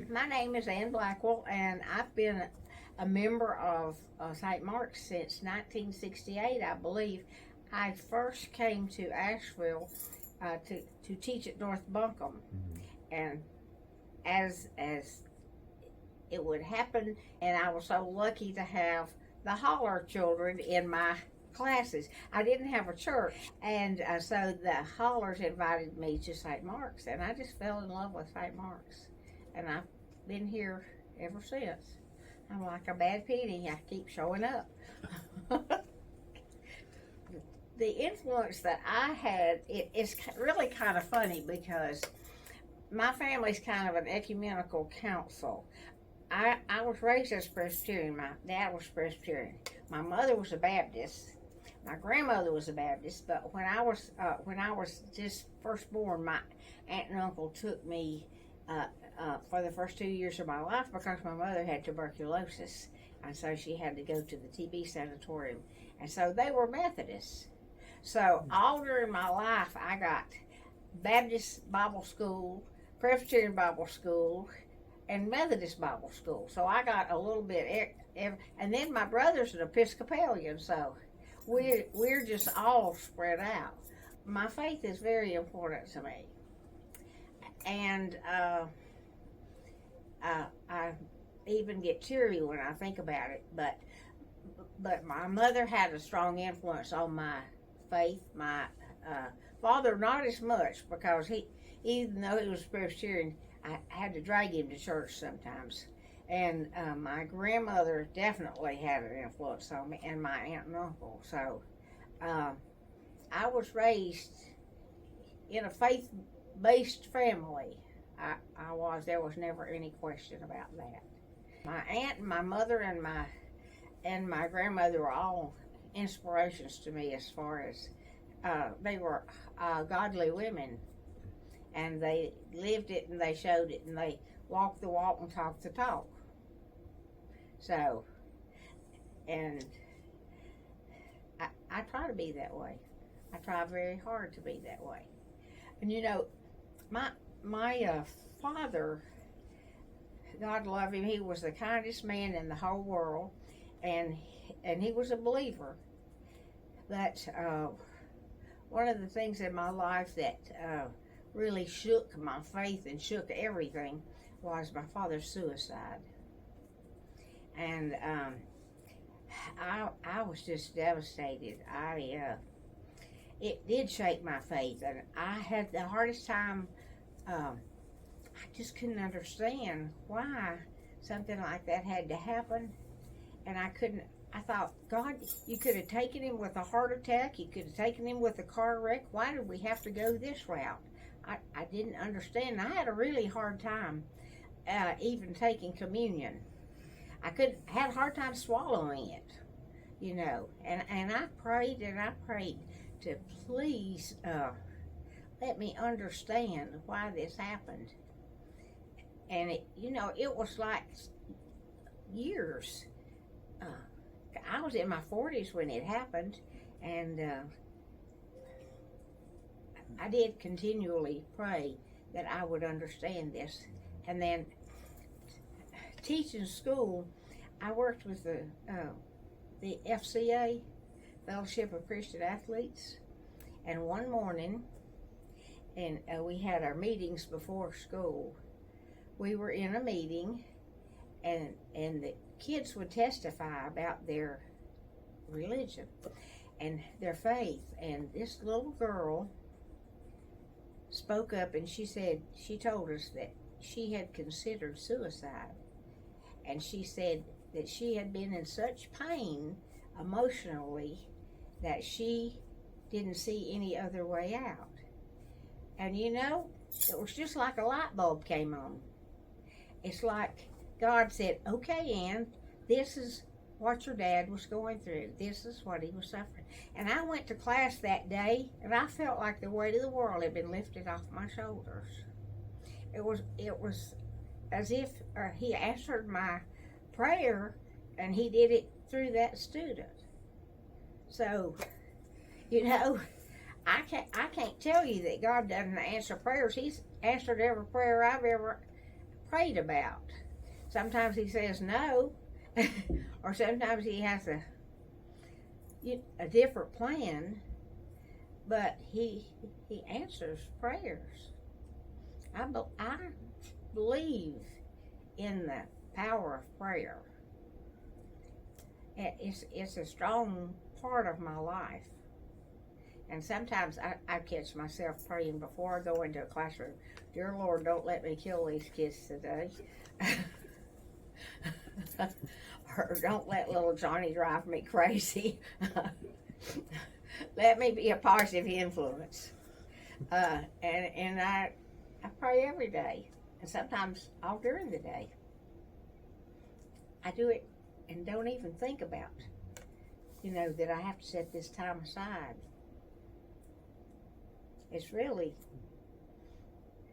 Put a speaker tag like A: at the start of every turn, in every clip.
A: My name is Ann Blackwell, and I've been a member of St. Mark's since 1968, I believe. I first came to Asheville to teach at North Buncombe, and as it would happen, and I was so lucky to have the Holler children in my classes. I didn't have a church, and so the Hollers invited me to St. Mark's, and I just fell in love with St. Mark's, and I've been here ever since. I'm like a bad penny. I keep showing up. The influence that I had, it's really kind of funny because my family's kind of an ecumenical council. I was raised as Presbyterian. My dad was Presbyterian. My mother was a Baptist. My grandmother was a Baptist. But when I was just first born, my aunt and uncle took me for the first 2 years of my life because my mother had tuberculosis, and so she had to go to the TB sanatorium, and so they were Methodists. So all during my life, I got Baptist Bible School, Presbyterian Bible School, and Methodist Bible School. So I got a little bit, and then my brother's an Episcopalian, so we're just all spread out. My faith is very important to me, and I even get teary when I think about it. But my mother had a strong influence on my faith. My father not as much, because even though he was Presbyterian, I had to drag him to church sometimes. And my grandmother definitely had an influence on me, and my aunt and uncle. So I was raised in a faith-based family. There was never any question about that. My aunt and my mother and my grandmother were all inspirations to me, as far as they were godly women, and they lived it and they showed it, and they walked the walk and talked the talk. So, and I try to be that way. I try very hard to be that way. And you know, my father, God love him, he was the kindest man in the whole world, and he was a believer. But one of the things in my life that really shook my faith and shook everything was my father's suicide. And I was just devastated. It did shake my faith, and I had the hardest time. I just couldn't understand why something like that had to happen, and I thought, God, you could have taken him with a heart attack. You could have taken him with a car wreck. Why did we have to go this route? I didn't understand. I had a really hard time even taking communion. I had a hard time swallowing it, you know. And I prayed to please let me understand why this happened. And it was like years. I was in my 40s when it happened, and I did continually pray that I would understand this. And then teaching school, I worked with the FCA, Fellowship of Christian Athletes, and one morning, and we had our meetings before school. We were in a meeting, and the kids would testify about their religion and their faith. And this little girl spoke up, and she told us that she had considered suicide. And she said that she had been in such pain emotionally that she didn't see any other way out. And it was just like a light bulb came on. It's like God said, okay, Ann, this is what your dad was going through. This is what he was suffering. And I went to class that day, and I felt like the weight of the world had been lifted off my shoulders. It was as if he answered my prayer, and he did it through that student. So, I can't tell you that God doesn't answer prayers. He's answered every prayer I've ever prayed about. Sometimes he says no, or sometimes he has a different plan, but he answers prayers. I believe in the power of prayer. It's a strong part of my life. And sometimes I catch myself praying before I go into a classroom. Dear Lord, don't let me kill these kids today. Or don't let little Johnny drive me crazy. Let me be a positive influence. And I pray every day. And sometimes all during the day. I do it and don't even think about, that I have to set this time aside. It's really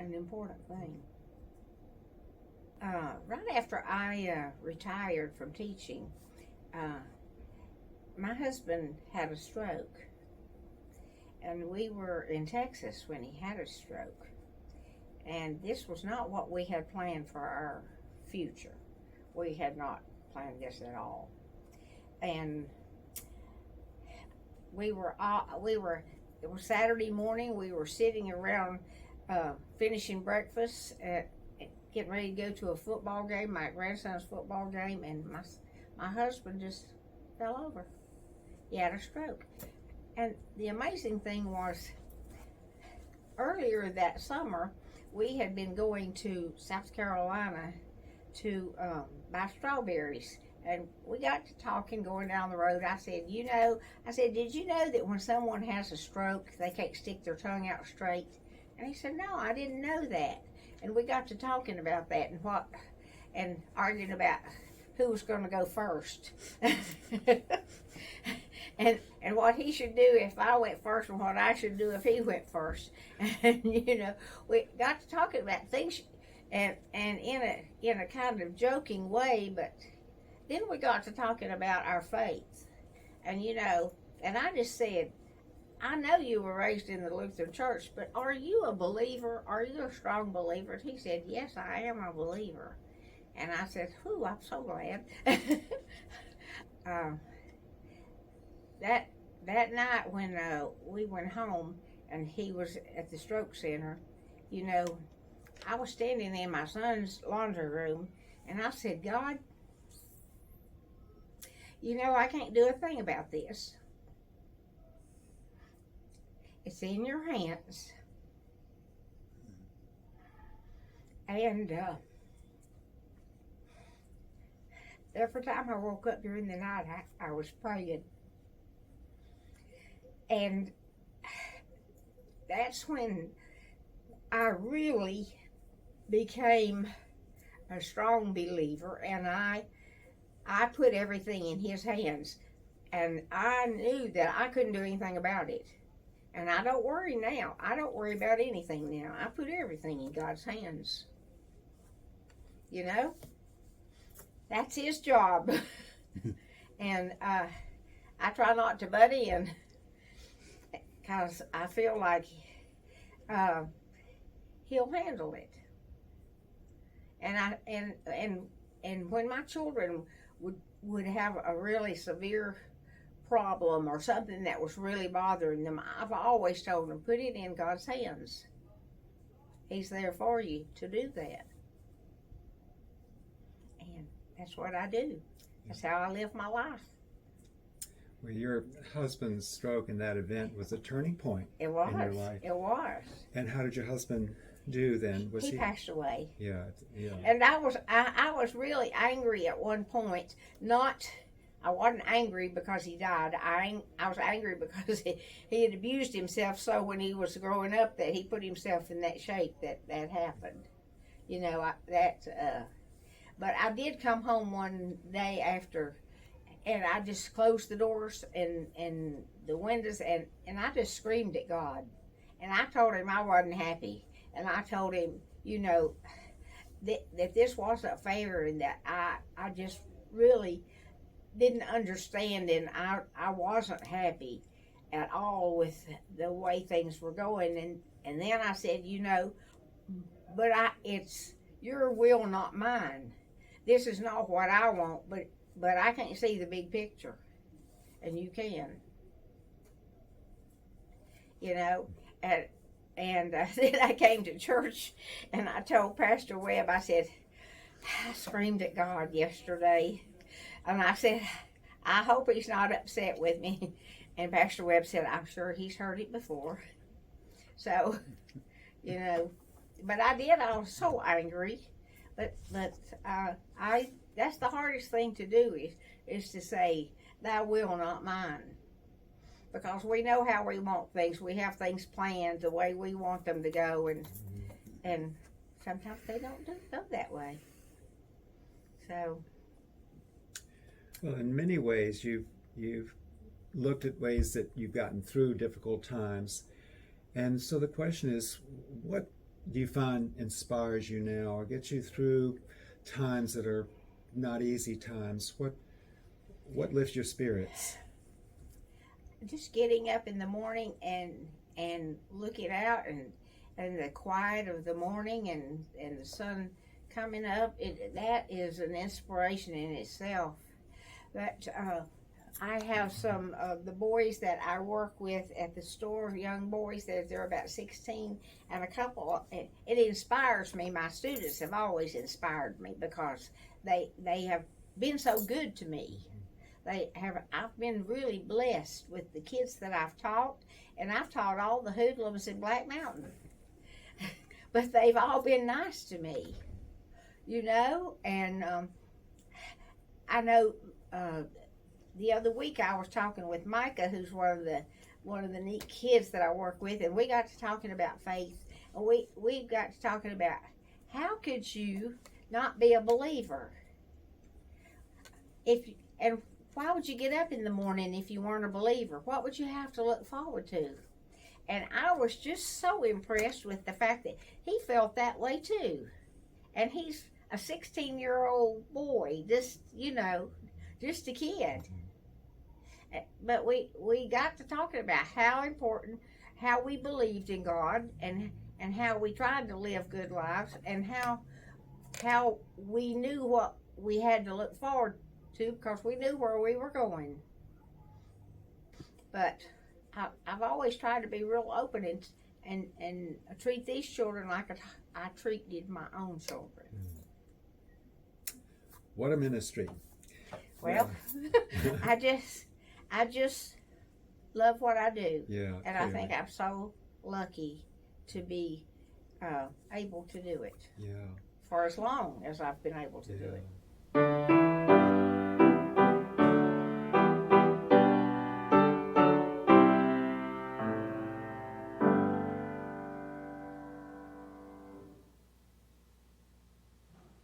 A: an important thing. Right after I retired from teaching, my husband had a stroke. And we were in Texas when he had a stroke. And this was not what we had planned for our future. We had not planned this at all. And it was Saturday morning. We were sitting around finishing breakfast, getting ready to go to a football game, my grandson's football game, and my husband just fell over. He had a stroke. And the amazing thing was, earlier that summer, we had been going to South Carolina to buy strawberries. And we got to talking going down the road. I said, did you know that when someone has a stroke, they can't stick their tongue out straight? And he said, no, I didn't know that. And we got to talking about that and arguing about who was going to go first. and what he should do if I went first and what I should do if he went first. And, we got to talking about things and in a kind of joking way, but then we got to talking about our faith. And, and I just said, I know you were raised in the Lutheran church, but are you a believer? Are you a strong believer? And he said, yes, I am a believer. And I said, whew, I'm so glad. That night when we went home and he was at the stroke center, I was standing in my son's laundry room and I said, God, I can't do a thing about this. It's in your hands. And every time I woke up during the night, I was praying. And that's when I really became a strong believer, and I put everything in his hands. And I knew that I couldn't do anything about it. And I don't worry now. I don't worry about anything now. I put everything in God's hands. That's his job. And I try not to butt in because I feel like he'll handle it. And when my children would have a really severe problem or something that was really bothering them, I've always told them, put it in God's hands. He's there for you to do that. And that's what I do. That's how I live my life.
B: Well, your husband's stroke in that event was a turning point
A: in your
B: life.
A: It was.
B: And how did your husband do then?
A: He passed away.
B: Yeah.
A: And I was really angry at one point. I wasn't angry because he died. I was angry because he had abused himself so when he was growing up that he put himself in that shape that happened. But I did come home one day after, and I just closed the doors and the windows, and I just screamed at God. And I told him I wasn't happy. And I told him, that this wasn't fair and that I just really didn't understand, and I wasn't happy at all with the way things were going. And then I said, but it's your will, not mine. This is not what I want, but I can't see the big picture, and you can. You know, and then I came to church, and I told Pastor Webb, I said, I screamed at God yesterday, and I said, I hope he's not upset with me. And Pastor Webb said, I'm sure he's heard it before. So, you know, but I did. I was so angry. But that's the hardest thing to do is to say, thy will, not mine. Because we know how we want things. We have things planned the way we want them to go, and sometimes they don't go that way. So,
B: well, in many ways, you've looked at ways that you've gotten through difficult times, and so the question is, what do you find inspires you now, or gets you through times that are not easy times? What lifts your spirits?
A: just getting up in the morning and looking out and the quiet of the morning and the sun coming up, that is an inspiration in itself. But I have some of the boys that I work with at the store, young boys, they're about 16, and a couple, it inspires me. My students have always inspired me because they have been so good to me. I've been really blessed with the kids that I've taught, and I've taught all the hoodlums in Black Mountain. But they've all been nice to me, you know, and I know the other week I was talking with Micah, who's one of the neat kids that I work with, and we got to talking about faith, and we got to talking about how could you not be a believer? And why would you get up in the morning if you weren't a believer? What would you have to look forward to? And I was just so impressed with the fact that he felt that way too. And he's a 16-year-old boy, just a kid. But we got to talking about how important, how we believed in God, and how we tried to live good lives, and how we knew what we had to look forward to because we knew where we were going. But I've always tried to be real open and treat these children like I treated my own children.
B: What a ministry.
A: Well, I just love what I do.
B: Yeah,
A: and I think I'm so lucky to be able to do it.
B: Yeah.
A: For as long as I've been able to do it.